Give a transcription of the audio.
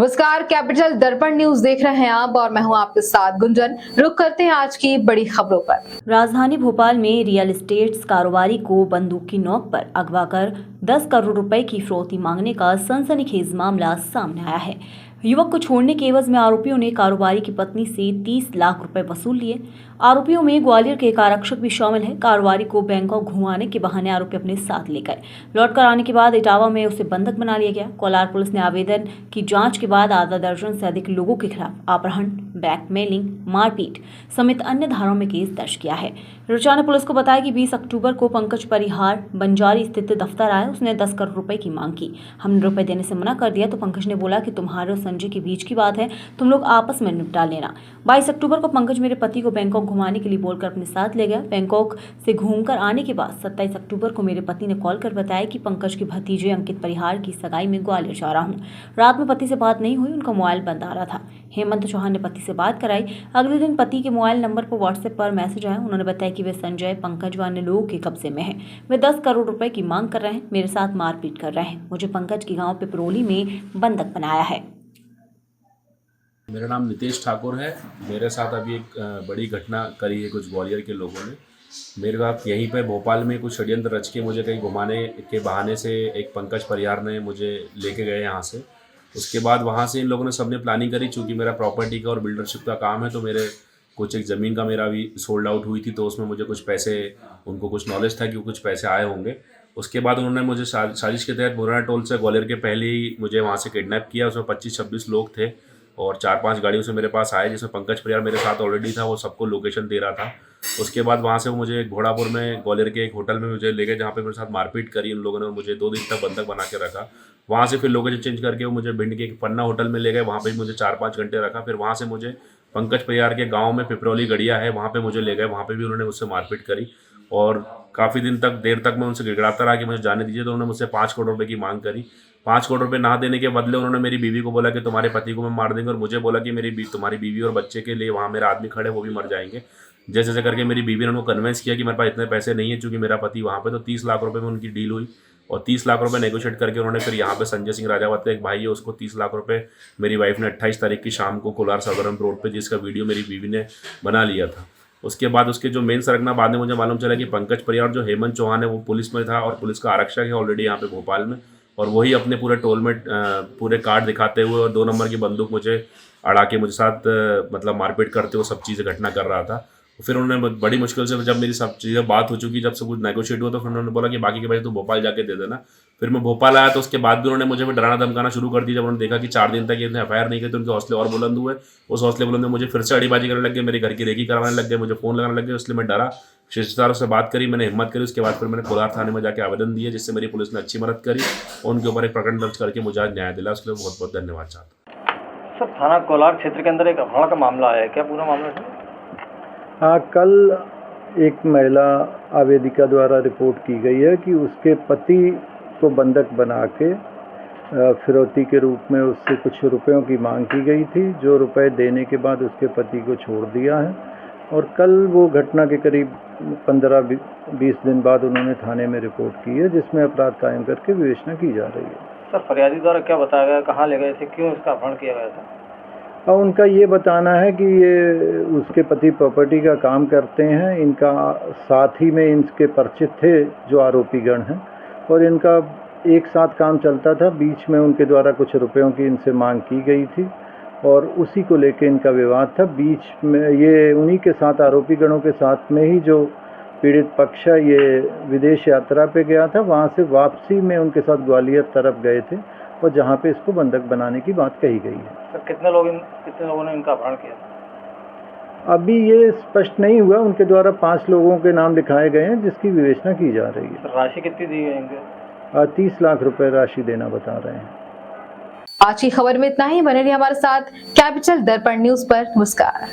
नमस्कार, कैपिटल दर्पण न्यूज देख रहे हैं आप और मैं हूं आपके साथ गुंजन। रुक करते हैं आज की बड़ी खबरों पर। राजधानी भोपाल में रियल एस्टेट कारोबारी को बंदूक की नोक पर अगवा कर 10 करोड़ रुपए की फिरौती मांगने का सनसनीखेज मामला सामने आया है। युवक को छोड़ने के एवज में आरोपियों ने कारोबारी की पत्नी से 30 लाख रुपए वसूल लिए। आरोपियों में ग्वालियर के एक आरक्षक भी शामिल है। कारोबारी को बैंकॉक घुमाने के बहाने आरोपी अपने साथ ले गए। लौट कर आने के बाद इटावा में उसे बंधक बना लिया गया। कोलार पुलिस ने आवेदन की जांच के बाद आधा दर्जन से अधिक लोगों के खिलाफ अपहरण, ब्लैकमेलिंग, मारपीट समेत अन्य धाराओं में केस दर्ज किया है। रुचा ने पुलिस को बताया कि 20 अक्टूबर को पंकज परिहार बंजारी स्थित दफ्तर आया। उसने 10 करोड़ रुपए की मांग की। हमने रुपए देने से मना कर दिया तो पंकज ने बोला कि तुम्हारे और संजय के बीच की बात है, तुम लोग आपस में निपटा लेना। 22 अक्टूबर को पंकज मेरे पति को बैंकॉक घुमाने के लिए बोलकर अपने साथ ले गया। बैंकॉक से घूमकर आने के बाद 27 अक्टूबर को मेरे पति ने कॉल कर बताया कि पंकज के भतीजे अंकित परिहार की सगाई में ग्वालियर जा रहा हूँ। रात में पति से बात नहीं हुई, उनका मोबाइल बंद आ रहा था। हेमंत चौहान ने पति से बात कराई। अगले दिन पति के मोबाइल नंबर पर व्हाट्सएप पर मैसेज आया। उन्होंने बताया कि वे संजय, पंकज व अन्य लोगों के कब्जे में हैं। वे 10 करोड़ रुपए की मांग कर रहे हैं, मेरे साथ मारपीट कर रहे हैं। मुझे पंकज के गांव पिपरोली में बंधक बनाया है। मेरा नाम नितेश ठाकुर है। मेरे साथ अभी एक बड़ी घटना करी है कुछ ग्वालियर के लोगों ने। मेरे साथ यहीं पे भोपाल में कुछ षड्यंत्र रच के मुझे कहीं घुमाने के बहाने से एक पंकज परिहार ने मुझे लेके गए यहाँ से। उसके बाद वहाँ से इन लोगों ने सबने प्लानिंग करी। चूँकि मेरा प्रॉपर्टी का और बिल्डरशिप का काम है तो मेरे कुछ एक ज़मीन का मेरा भी सोल्ड आउट हुई थी, तो उसमें मुझे कुछ पैसे, उनको कुछ नॉलेज था कि कुछ पैसे आए होंगे। उसके बाद उन्होंने मुझे साजिश के तहत मुरैना टोल से ग्वालियर के पहले ही मुझे वहाँ से किडनैप किया। उसमें 25-26 लोग थे और 4-5 गाड़ियों से मेरे पास आए, जिसमें पंकज परिहार मेरे साथ ऑलरेडी था। वो सबको लोकेशन दे रहा था। उसके बाद वहाँ से वो मुझे घोड़ापुर में ग्वालियर के एक होटल में मुझे ले गए, जहाँ पे मेरे साथ मारपीट करी उन लोगों ने और मुझे 2 दिन तक बंधक बना के रखा। वहाँ से फिर लोकेशन चेंज करके वो मुझे भिंड के एक पन्ना होटल में ले गए। वहाँ पे भी मुझे 4-5 घंटे रखा। फिर वहाँ से मुझे पंकज परिहार के गाँव में पिपरोली गड़िया है, वहाँ पे मुझे ले गए। वहाँ पे भी उन्होंने मुझसे मारपीट करी और काफ़ी देर तक मैं उनसे गिड़गिड़ाता रहा कि मुझे जाने दीजिए। तो उन्होंने मुझसे 5 करोड़ रुपए की मांग करी। 5 करोड़ रुपए ना देने के बदले उन्होंने मेरी बीवी को बोला कि तुम्हारे पति को मैं मार देंगे, और मुझे बोला कि तुम्हारी बीवी और बच्चे के लिए वहाँ मेरा आदमी खड़े, वो भी मर जाएंगे। जैसे जैसे करके मेरी बीवी ने उनको कन्विंस किया कि मेरे पास इतने पैसे नहीं है चूँकि मेरा पति वहाँ पे, तो 30 लाख रुपए में उनकी डील हुई और 30 लाख रुपए नेगोशिएट करके उन्होंने फिर यहाँ पे संजय सिंह राजावत का एक भाई है, उसको 30 लाख रुपए मेरी वाइफ ने 28 तारीख की शाम को कोलार सदरम रोड पे, जिसका वीडियो मेरी बीवी ने बना लिया था। उसके बाद उसके जो मेन सरगना बाद में मुझे मालूम चला कि पंकज परिहार जो हेमंत चौहान है वो पुलिस में था और पुलिस का आरक्षक है ऑलरेडी यहाँ पे भोपाल में, और वही अपने पूरे टोल में पूरे कार्ड दिखाते हुए और 2 नंबर की बंदूक मुझे अड़ा के मुझे साथ मतलब मारपीट करते हुए सब चीज़ें घटना कर रहा था। फिर उन्होंने बड़ी मुश्किल से, जब मेरी सब चीज़ें बात हो चुकी, जब सब कुछ नेगोशिएट हुआ, तो फिर उन्होंने बोला कि बाकी के पैसे तो भोपाल जाके दे देना। फिर मैं भोपाल आया तो उसके बाद भी उन्होंने मुझे डराना धमकाना शुरू कर दिया। जब उन्होंने देखा कि 4 दिन तक ये एफआईआर नहीं की तो उनके हौसले और बुलंद हुए। उस हौसले बुलंद में मुझे फिर से अड़ीबाजी करने लग गए, मेरे घर की रेकी करवाने लग गए, मुझे फ़ोन लगाने लग गए। इसलिए मैं डरा, शिष्टाचारों से बात करी, मैंने हिम्मत करी। उसके बाद फिर मैंने कोलार थाने में जाके आवेदन दिया, जिससे मेरी पुलिस ने अच्छी मदद करी और उनके ऊपर एक प्रकरण दर्ज करके मुझे आज न्याय दिला। उसके लिए बहुत बहुत धन्यवाद चाहता हूँ। सर, थाना कोलार क्षेत्र के अंदर एक अपहरण का मामला आया है, क्या पूरा मामला है? हाँ, कल एक महिला आवेदिका द्वारा रिपोर्ट की गई है कि उसके पति को बंधक बना के फिरौती के रूप में उससे कुछ रुपयों की मांग की गई थी, जो रुपए देने के बाद उसके पति को छोड़ दिया है। और कल वो घटना के करीब 15-20 दिन बाद उन्होंने थाने में रिपोर्ट की है, जिसमें अपराध कायम करके विवेचना की जा रही है। सर, फरियादी द्वारा क्या बताया गया, कहाँ ले गए थे, क्यों इसका अपहरण किया गया था? और उनका ये बताना है कि ये उसके पति प्रॉपर्टी का काम करते हैं, इनका साथ ही में इनके परिचित थे जो आरोपीगण हैं, और इनका एक साथ काम चलता था। बीच में उनके द्वारा कुछ रुपयों की इनसे मांग की गई थी और उसी को लेकर इनका विवाद था। बीच में ये उन्हीं के साथ, आरोपीगणों के साथ में ही जो पीड़ित पक्ष है ये विदेश यात्रा पे गया था। वहाँ से वापसी में उनके साथ ग्वालियर तरफ गए थे और जहाँ पे इसको बंधक बनाने की बात कही गई है। सर, कितने लोगों ने इनका अपहरण किया? अभी ये स्पष्ट नहीं हुआ। उनके द्वारा 5 लोगों के नाम लिखाए गए हैं, जिसकी विवेचना की जा रही है। सर, राशि कितनी दी है इनको? 30 लाख रुपए राशि देना बता रहे हैं। आज की खबर में इतना ही। बने रहिए हमारे साथ कैपिटल दर्पण न्यूज पर। नमस्कार।